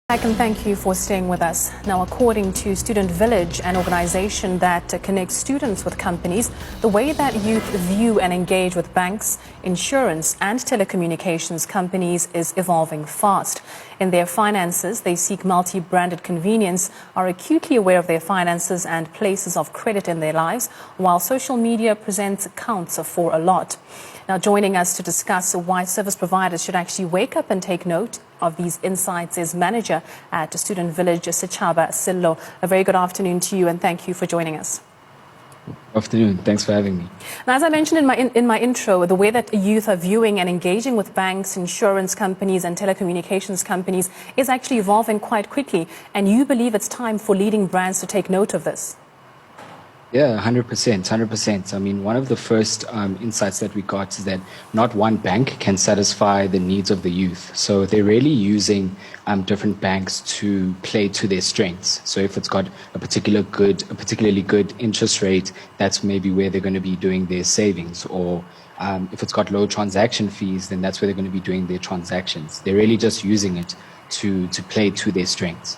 And thank you for staying with us. Now, according to Student Village, an organization that connects students with companies, the way that youth view and engage with banks, insurance and telecommunications companies is evolving fast. In their finances, they seek multi-branded convenience, are acutely aware of their finances and places of credit in their lives, while social media presents accounts for a lot. Now, joining us to discuss why service providers should actually wake up and take note of these insights is manager at Student Village, Sechaba Sello. A very good afternoon to you and thank you for joining us. Afternoon. Thanks for having me. Now, as I mentioned in my intro, the way that youth are viewing and engaging with banks, insurance companies and telecommunications companies is actually evolving quite quickly. And you believe it's time for leading brands to take note of this? Yeah, 100%. I mean, one of the first insights that we got is that not one bank can satisfy the needs of the youth. So they're really using different banks to play to their strengths. So if it's got a particularly good interest rate, that's maybe where they're going to be doing their savings. Or if it's got low transaction fees, then that's where they're going to be doing their transactions. They're really just using it to play to their strengths.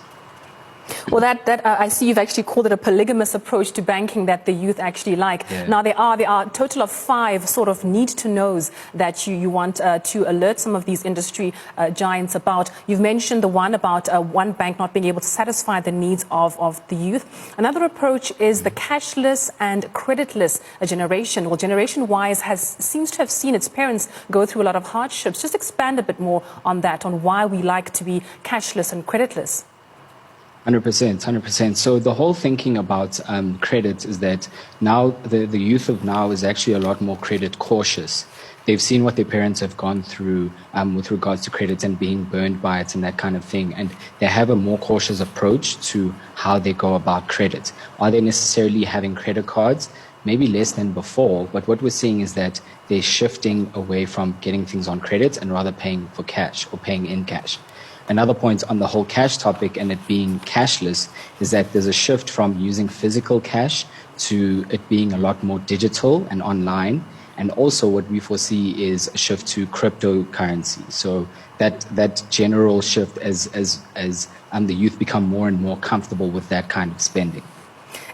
Well, I see you've actually called it a polygamous approach to banking that the youth actually like. Yeah. Now, there are a total of 5 sort of need-to-knows that you want to alert some of these industry giants about. You've mentioned the one about one bank not being able to satisfy the needs of the youth. Another approach is the cashless and creditless generation. Well, Generation Y seems to have seen its parents go through a lot of hardships. Just expand a bit more on that, on why we like to be cashless and creditless. 100%. So the whole thinking about credit is that now the youth of now is actually a lot more credit cautious. They've seen what their parents have gone through with regards to credit and being burned by it and that kind of thing. And they have a more cautious approach to how they go about credit. Are they necessarily having credit cards? Maybe less than before, but what we're seeing is that they're shifting away from getting things on credit and rather paying for cash or paying in cash. Another point on the whole cash topic and it being cashless is that there's a shift from using physical cash to it being a lot more digital and online. And also what we foresee is a shift to cryptocurrency. So that general shift as the youth become more and more comfortable with that kind of spending.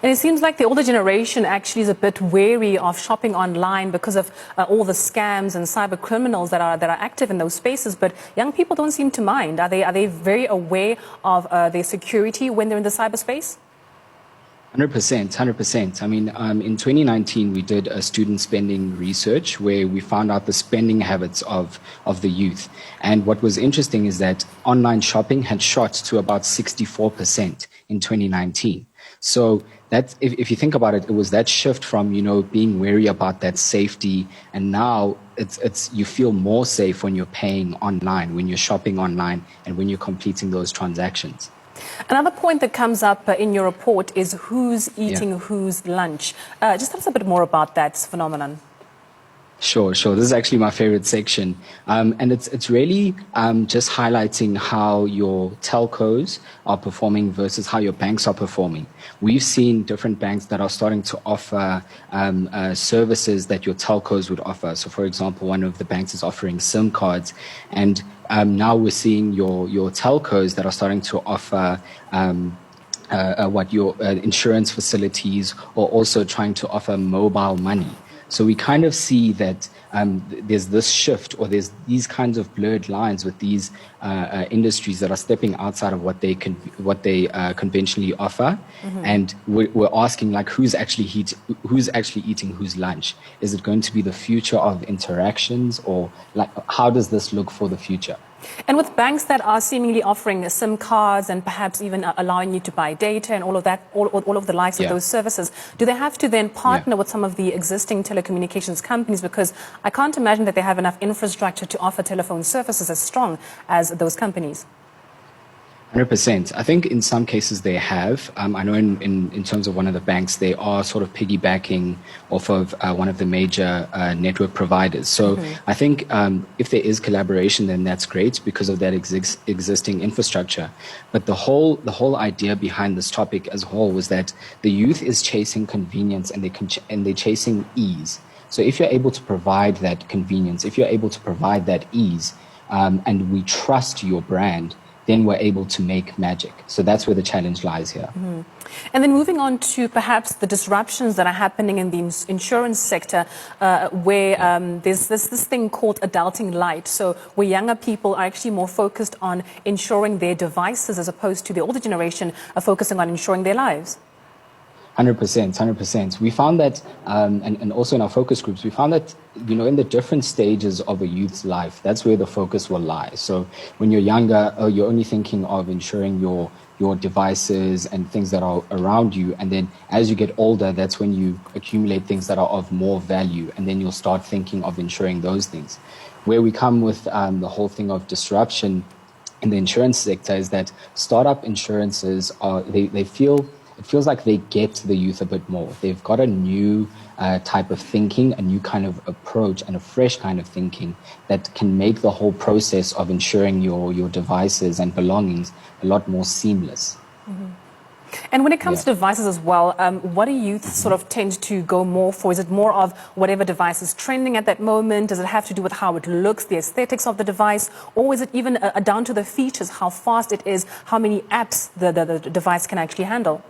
And it seems like the older generation actually is a bit wary of shopping online because of all the scams and cyber criminals that are active in those spaces. But young people don't seem to mind. Are they very aware of their security when they're in the cyberspace? 100%. I mean, in 2019, we did a student spending research where we found out the spending habits of the youth. And what was interesting is that online shopping had shot to about 64% in 2019. So that, if you think about it, it was that shift from, being wary about that safety. And now you feel more safe when you're paying online, when you're shopping online and when you're completing those transactions. Another point that comes up in your report is who's eating whose lunch. Just tell us a bit more about that phenomenon. Sure. This is actually my favorite section. And it's really just highlighting how your telcos are performing versus how your banks are performing. We've seen different banks that are starting to offer services that your telcos would offer. So, for example, one of the banks is offering SIM cards. And now we're seeing your telcos that are starting to offer insurance facilities or also trying to offer mobile money. So we kind of see that there's this shift or there's these kinds of blurred lines with these industries that are stepping outside of what they conventionally offer. Mm-hmm. And we're asking, like, who's actually eating whose lunch? Is it going to be the future of interactions, or like how does this look for the future? And with banks that are seemingly offering SIM cards and perhaps even allowing you to buy data and all of that, all of the likes of those services, do they have to then partner with some of the existing telecommunications companies? Because I can't imagine that they have enough infrastructure to offer telephone services as strong as those companies. 100%. I think in some cases they have. I know in terms of one of the banks, they are sort of piggybacking off of one of the major network providers. So I think if there is collaboration, then that's great because of that existing infrastructure. But the whole idea behind this topic as a whole was that the youth is chasing convenience and they're chasing ease. So if you're able to provide that convenience, if you're able to provide that ease, and we trust your brand, then we're able to make magic. So that's where the challenge lies here. And then moving on to perhaps the disruptions that are happening in the insurance sector, where there's this thing called adulting light. So where younger people are actually more focused on insuring their devices as opposed to the older generation are focusing on insuring their lives. 100%. We found that, and also in our focus groups, we found that, in the different stages of a youth's life, that's where the focus will lie. So when you're younger, you're only thinking of ensuring your devices and things that are around you. And then as you get older, that's when you accumulate things that are of more value. And then you'll start thinking of ensuring those things. Where we come with the whole thing of disruption in the insurance sector is that startup insurances it feels like they get to the youth a bit more. They've got a new type of thinking, a new kind of approach, and a fresh kind of thinking that can make the whole process of insuring your devices and belongings a lot more seamless. And when it comes to devices as well, what do youth sort of tend to go more for? Is it more of whatever device is trending at that moment? Does it have to do with how it looks, the aesthetics of the device? Or is it even down to the features, how fast it is, how many apps the device can actually handle?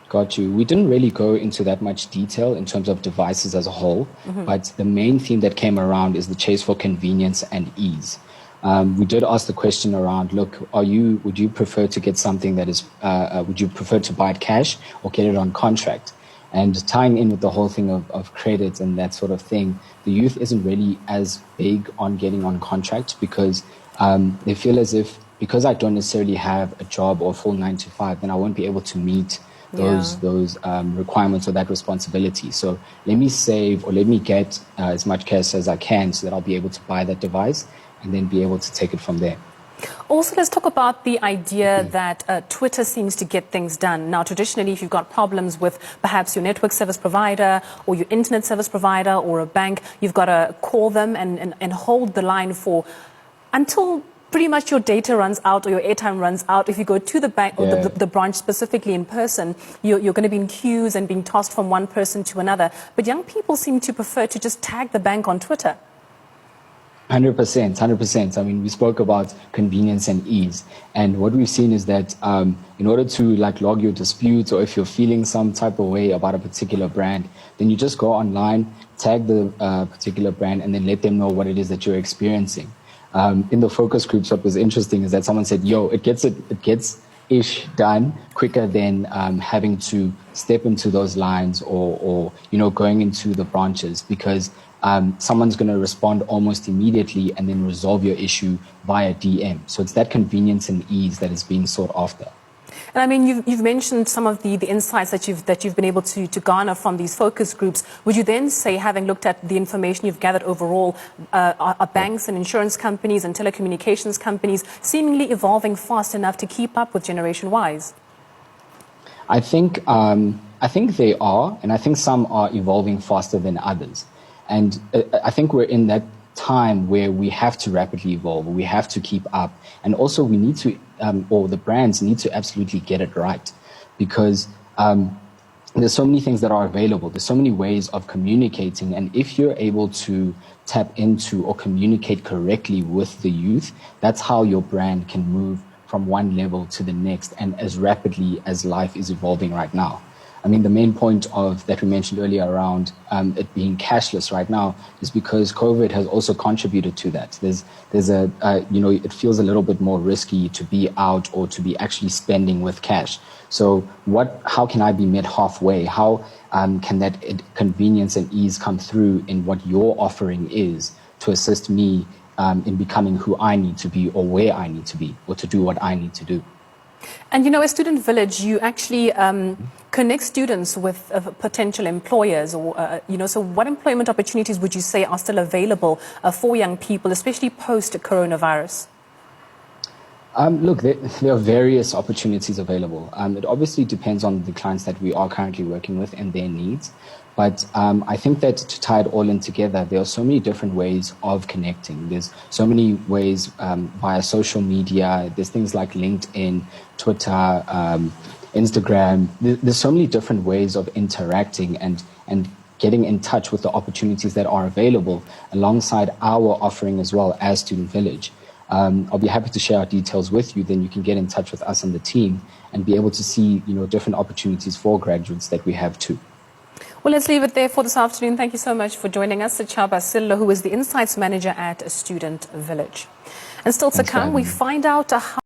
Got you. We didn't really go into that much detail in terms of devices as a whole, but the main theme that came around is the chase for convenience and ease. We did ask the question around, look, would you prefer to get something that is, would you prefer to buy it cash or get it on contract? And tying in with the whole thing of credit and that sort of thing, the youth isn't really as big on getting on contract because they feel as if, because I don't necessarily have a job or a full 9 to 5, then I won't be able to meet those requirements or that responsibility. So let me save or let me get as much cash as I can so that I'll be able to buy that device and then be able to take it from there. Also, let's talk about the idea that Twitter seems to get things done. Now, traditionally, if you've got problems with perhaps your network service provider or your internet service provider or a bank, you've got to call them and hold the line until pretty much your data runs out or your airtime runs out. If you go to the bank or the branch specifically in person, you're going to be in queues and being tossed from one person to another. But young people seem to prefer to just tag the bank on Twitter. 100%. I mean, we spoke about convenience and ease. And what we've seen is that in order to log your disputes or if you're feeling some type of way about a particular brand, then you just go online, tag the particular brand, and then let them know what it is that you're experiencing. In the focus groups, what was interesting is that someone said, it gets ish done quicker than having to step into those lines or going into the branches because someone's going to respond almost immediately and then resolve your issue via DM. So it's that convenience and ease that is being sought after. And I mean, you've mentioned some of the insights that you've been able to garner from these focus groups. Would you then say, having looked at the information you've gathered overall, are banks and insurance companies and telecommunications companies seemingly evolving fast enough to keep up with Generation Y's? I think they are, and I think some are evolving faster than others. And I think we're in that time where we have to rapidly evolve, we have to keep up, and also we need to, or the brands need to absolutely get it right, because there's so many things that are available, there's so many ways of communicating, and if you're able to tap into or communicate correctly with the youth, that's how your brand can move from one level to the next and as rapidly as life is evolving right now. I mean, the main point of that we mentioned earlier around it being cashless right now is because COVID has also contributed to that. There's a it feels a little bit more risky to be out or to be actually spending with cash. So how can I be met halfway? How can that convenience and ease come through in what your offering is to assist me in becoming who I need to be or where I need to be or to do what I need to do? And as Student Village, you actually connect students with potential employers, or so what employment opportunities would you say are still available for young people, especially post-coronavirus? Look, there are various opportunities available. It obviously depends on the clients that we are currently working with and their needs. But I think that to tie it all in together, there are so many different ways of connecting. There's so many ways via social media. There's things like LinkedIn, Twitter, Instagram. There's so many different ways of interacting and getting in touch with the opportunities that are available alongside our offering as well as Student Village. I'll be happy to share our details with you. Then you can get in touch with us on the team and be able to see, different opportunities for graduates that we have too. Well, let's leave it there for this afternoon. Thank you so much for joining us. Sechaba Sello, who is the Insights Manager at Student Village. And still to come, we find out how